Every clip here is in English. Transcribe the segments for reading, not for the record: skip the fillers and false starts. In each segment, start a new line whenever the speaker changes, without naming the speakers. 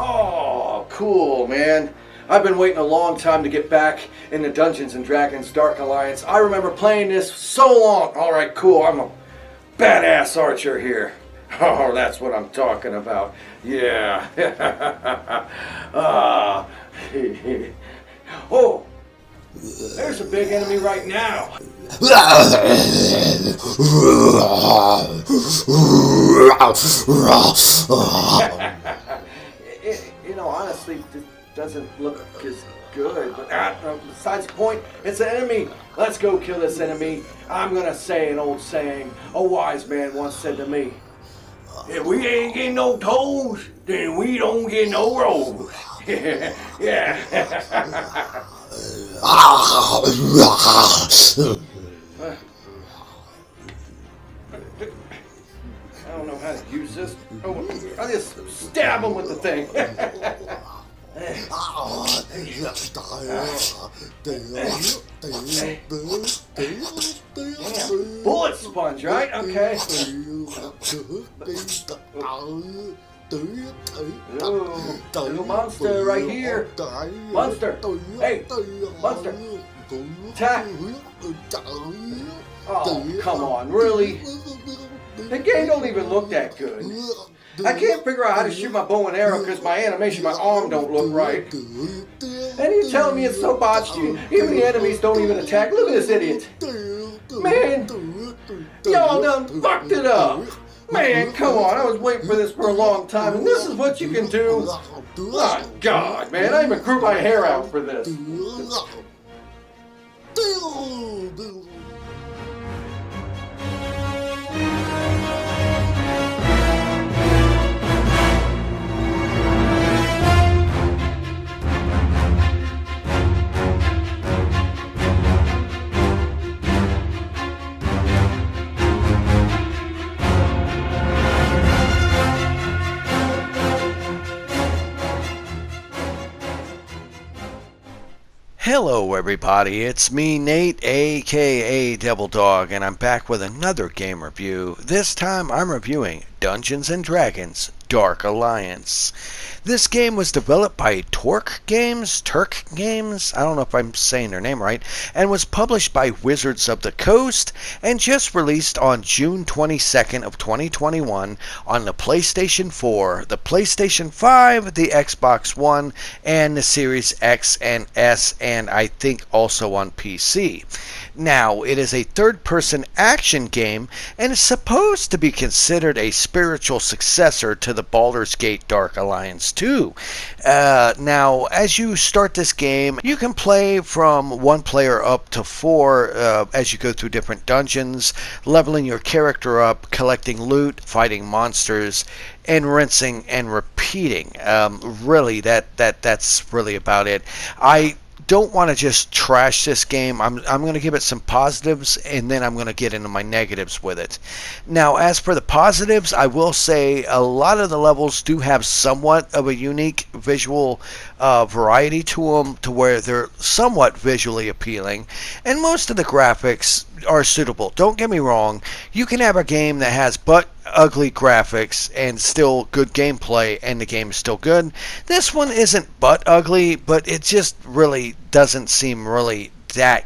Oh, cool, man. I've been waiting a long time to get back into Dungeons and Dragons Dark Alliance. I remember playing this so long. Alright, cool. I'm a badass archer here. Oh, that's what I'm talking about. Yeah. Oh, there's a big enemy right now. Honestly, it doesn't look as good. But besides the point, it's an enemy. Let's go kill this enemy. I'm gonna say an old saying a wise man once said to me: if we ain't getting no toes, then we don't get no rolls. Yeah. I don't know how to use this. Oh, I'll just stab him with the thing. Damn. Bullet sponge, right? Okay. Little monster right here. Monster. Hey, monster. Attack. Oh, come on, really? The game don't even look that good. I can't figure out how to shoot my bow and arrow because my animation, my arm don't look right. And you're telling me it's so botched, even the enemies don't even attack. Look at this idiot. Man, y'all done fucked it up. Man, come on, I was waiting for this for a long time, and this is what you can do? Oh, God, man, I even grew my hair out for this.
Hello everybody, it's me Nate aka Devil Dog, and I'm back with another game review. This time I'm reviewing Dungeons & Dragons Dark Alliance. This game was developed by Turk Games, I don't know if I'm saying their name right, and was published by Wizards of the Coast and just released on June 22nd of 2021 on the PlayStation 4, the PlayStation 5, the Xbox One, and the Series X and S, and I think also on PC. Now, it is a third-person action game and is supposed to be considered a spiritual successor to the Baldur's Gate Dark Alliance 2. Now, as you start this game, you can play from one player up to four as you go through different dungeons, leveling your character up, collecting loot, fighting monsters, and rinsing and repeating. Really, that's really about it. I don't want to just trash this game. I'm going to give it some positives, and then I'm going to get into my negatives with it. Now, as for the positives, I will say a lot of the levels do have somewhat of a unique visual variety to them, to where they're somewhat visually appealing, and most of the graphics are suitable. Don't get me wrong, you can have a game that has but ugly graphics and still good gameplay, and the game is still good. This one isn't but ugly, but it just really doesn't seem really that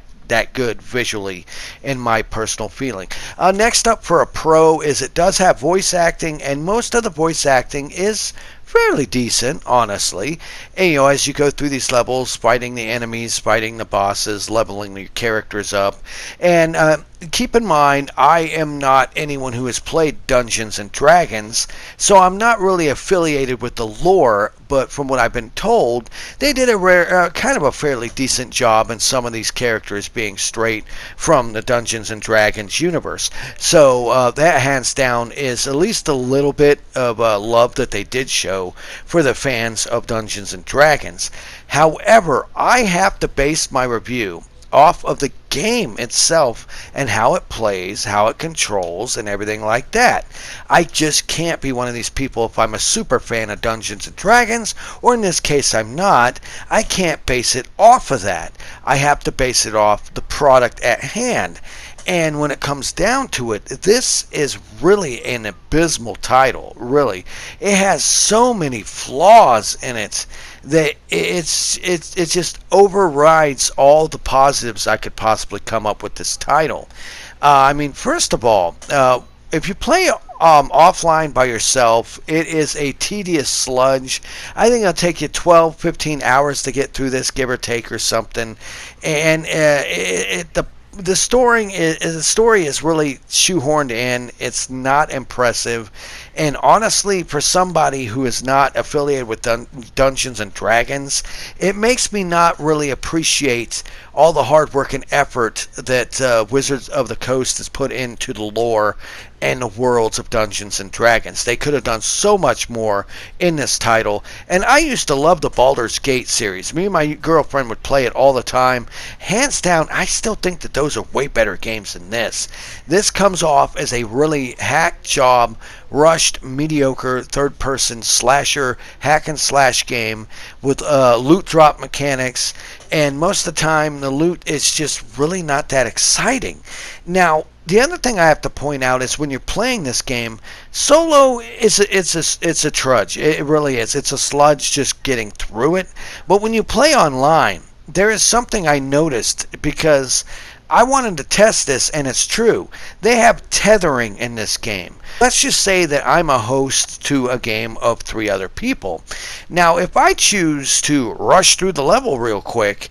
good visually, in my personal feeling. Next up for a pro is it does have voice acting, and most of the voice acting is fairly decent, honestly. And, as you go through these levels, fighting the enemies, fighting the bosses, leveling your characters up. And keep in mind, I am not anyone who has played Dungeons and Dragons, so I'm not really affiliated with the lore, but from what I've been told, they did a kind of a fairly decent job in some of these characters being straight from the Dungeons and Dragons universe. So that hands down is at least a little bit of love that they did show for the fans of Dungeons and Dragons. However, I have to base my review off of the game itself and how it plays, how it controls, and everything like that. I just can't be one of these people. If I'm a super fan of Dungeons and Dragons, or in this case I'm not, I can't base it off of that. I have to base it off the product at hand. And when it comes down to it, this is really an abysmal title, really. It has so many flaws in it that it just overrides all the positives I could possibly come up with this title. I mean, first of all, if you play offline by yourself, it is a tedious sludge. I think it'll take you 12, 15 hours to get through this, give or take, or something. And the story is really shoehorned in. It's not impressive, and honestly, for somebody who is not affiliated with Dungeons and Dragons, it makes me not really appreciate all the hard work and effort that Wizards of the Coast has put into the lore and the worlds of Dungeons and Dragons. They could have done so much more in this title. And I used to love the Baldur's Gate series. Me and my girlfriend would play it all the time. Hands down, I still think that those are way better games than this. This comes off as a really hack job, rushed, mediocre third-person slasher hack and slash game with loot drop mechanics, and most of the time the loot is just really not that exciting. Now, the other thing I have to point out is when you're playing this game, solo it's a trudge. It really is. It's a sludge just getting through it. But when you play online, there is something I noticed because I wanted to test this, and it's true. They have tethering in this game. Let's just say that I'm a host to a game of 3 other people. Now, if I choose to rush through the level real quick,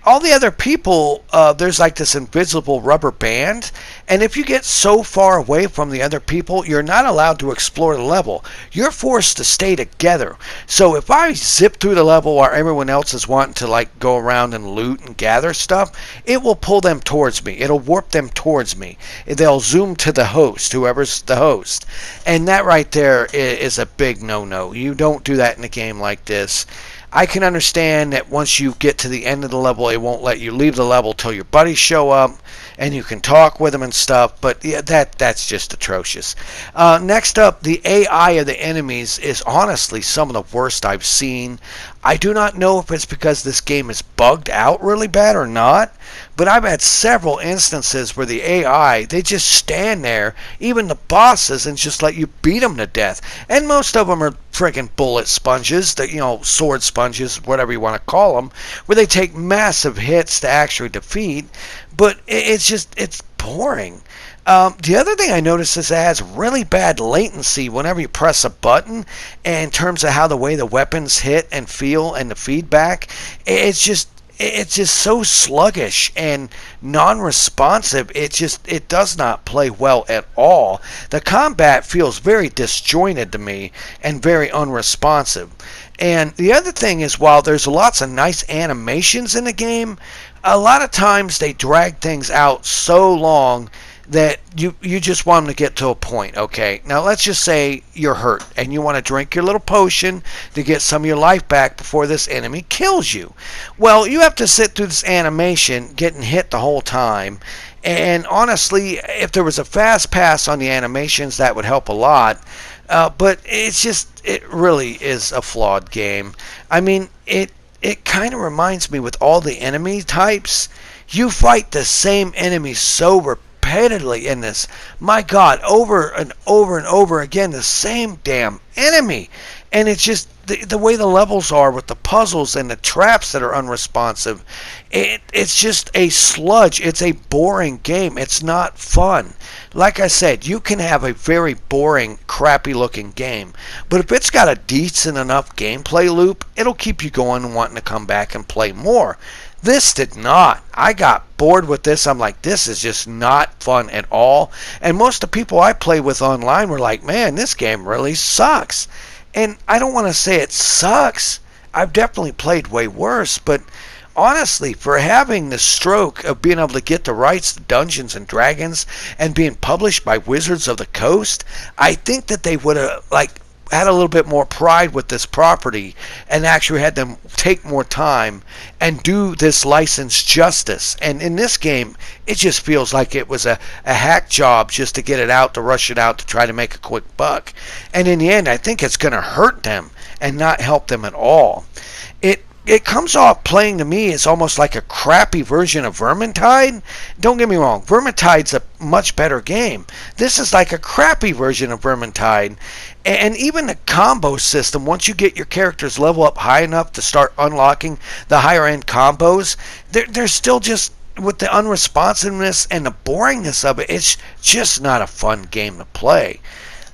all the other people, there's like this invisible rubber band, and if you get so far away from the other people, you're not allowed to explore the level. You're forced to stay together. So if I zip through the level while everyone else is wanting to like go around and loot and gather stuff, it will pull them towards me. It'll warp them towards me. They'll zoom to the host, whoever's the host. And that right there is a big no-no. You don't do that in a game like this. I can understand that once you get to the end of the level, it won't let you leave the level till your buddies show up and you can talk with them and stuff, but yeah, that's just atrocious. Next up, the AI of the enemies is honestly some of the worst I've seen. I do not know if it's because this game is bugged out really bad or not, but I've had several instances where the AI, they just stand there, even the bosses, and just let you beat them to death. And most of them are friggin' bullet sponges, sword sponges, whatever you want to call them, where they take massive hits to actually defeat, but it's boring. The other thing I noticed is it has really bad latency whenever you press a button, in terms of how the way the weapons hit and feel and the feedback. It's just so sluggish and non-responsive. It does not play well at all. The combat feels very disjointed to me and very unresponsive. And the other thing is, while there's lots of nice animations in the game, a lot of times they drag things out so long that you just want them to get to a point. Okay, now let's just say you're hurt and you want to drink your little potion to get some of your life back before this enemy kills you. Well, you have to sit through this animation getting hit the whole time, and honestly, if there was a fast pass on the animations, that would help a lot. But it really is a flawed game. I mean, it kind of reminds me, with all the enemy types, you fight the same enemies so repeatedly in this. My God, over and over and over again, the same damn enemy. And it's just the way the levels are with the puzzles and the traps that are unresponsive. It's just a sludge. It's a boring game. It's not fun. Like I said, you can have a very boring, crappy looking game, but if it's got a decent enough gameplay loop, it'll keep you going and wanting to come back and play more. This did not. I got bored with this. I'm like, this is just not fun at all. And most of the people I play with online were like, man, this game really sucks. And I don't want to say it sucks. I've definitely played way worse, but honestly, for having the stroke of being able to get the rights to Dungeons and Dragons and being published by Wizards of the Coast, I think that they would have had a little bit more pride with this property and actually had them take more time and do this license justice. And in this game, it just feels like it was a hack job just to get it out, to rush it out, to try to make a quick buck. And in the end, I think it's going to hurt them and not help them at all. it comes off playing to me as almost like a crappy version of Vermintide. Don't get me wrong, Vermintide's a much better game. This is like a crappy version of Vermintide. And even the combo system, once you get your characters level up high enough to start unlocking the higher end combos, they're still just, with the unresponsiveness and the boringness of it, it's just not a fun game to play.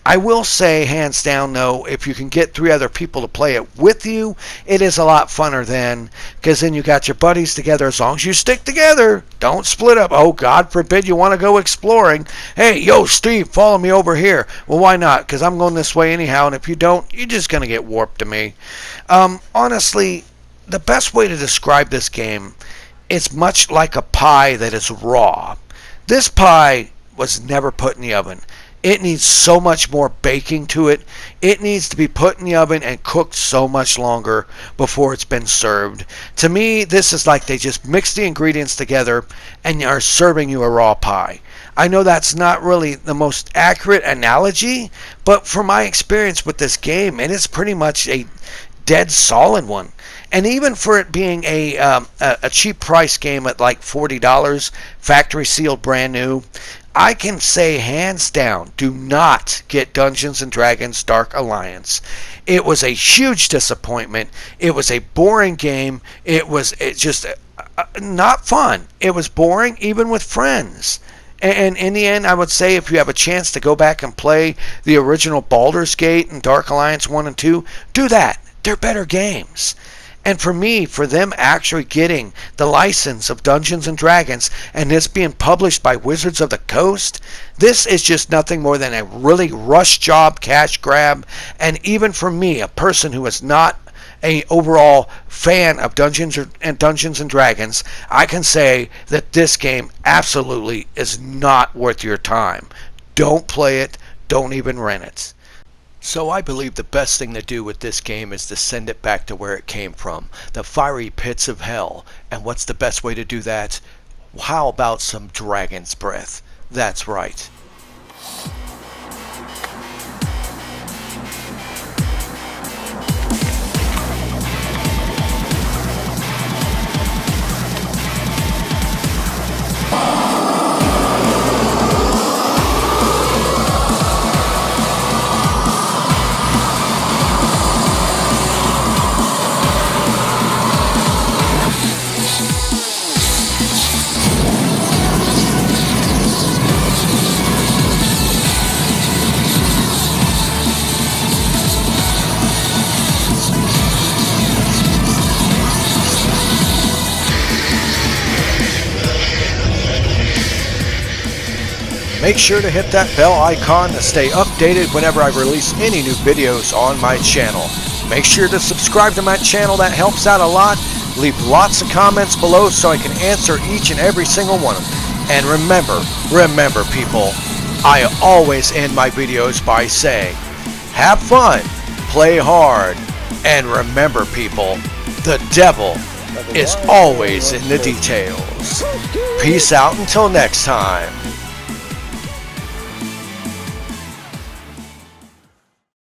I will say, hands down, though, if you can get 3 other people to play it with you, it is a lot funner then, because then you got your buddies together. As long as you stick together, don't split up. Oh, God forbid you want to go exploring. Hey, yo, Steve, follow me over here. Well, why not? Because I'm going this way anyhow, and if you don't, you're just going to get warped to me. Honestly, the best way to describe this game, it's much like a pie that is raw. This pie was never put in the oven. It needs so much more baking to it. It needs to be put in the oven and cooked so much longer before it's been served. To me, this is like they just mix the ingredients together and are serving you a raw pie. I know that's not really the most accurate analogy, but from my experience with this game, it is pretty much a dead solid one. And even for it being a cheap price game at like $40, factory sealed, brand new, I can say hands down, do not get Dungeons and Dragons Dark Alliance. It was a huge disappointment. It was a boring game. It just not fun. It was boring even with friends. And in the end, I would say if you have a chance to go back and play the original Baldur's Gate and Dark Alliance 1 and 2, do that. They're better games. And for me, for them actually getting the license of Dungeons and Dragons and this being published by Wizards of the Coast, this is just nothing more than a really rush job, cash grab. And even for me, a person who is not an overall fan of Dungeons and Dragons, I can say that this game absolutely is not worth your time. Don't play it. Don't even rent it. So I believe the best thing to do with this game is to send it back to where it came from, the fiery pits of hell. And what's the best way to do that? How about some dragon's breath? That's right. Make sure to hit that bell icon to stay updated whenever I release any new videos on my channel. Make sure to subscribe to my channel, that helps out a lot. Leave lots of comments below so I can answer each and every single one of them. And remember people, I always end my videos by saying, have fun, play hard, and remember people, the devil is always in the details. Peace out until next time.